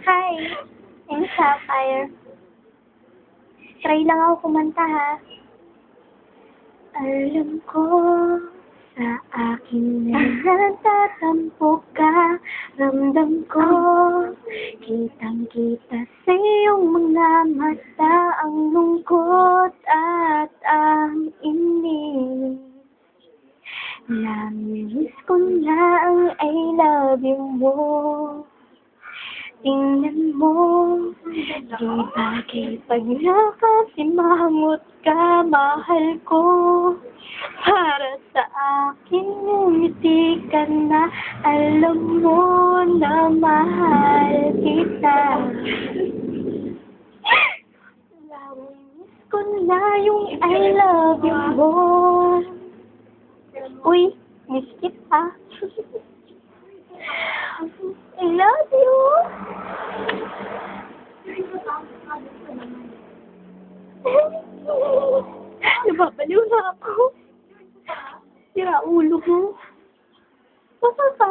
Hi, I'm Sapphire. Try lang ako kumanta, ha? Alam ko sa akin na natatampo ka. Ramdam ko, kitang-kita sa iyong mga mata ang lungkot at ang inis. Namiss ko na ang I love you mo. Tingnan mo, di bagay pag nakasimangot ka, mahal ko. Para sa akin, ngumiti ka na, alam mo na mahal kita. Namiss ko na yung I love you mo. Uy, miss kita. I love you. Nababaliw na ako. Sira ulo mo. Basta ka.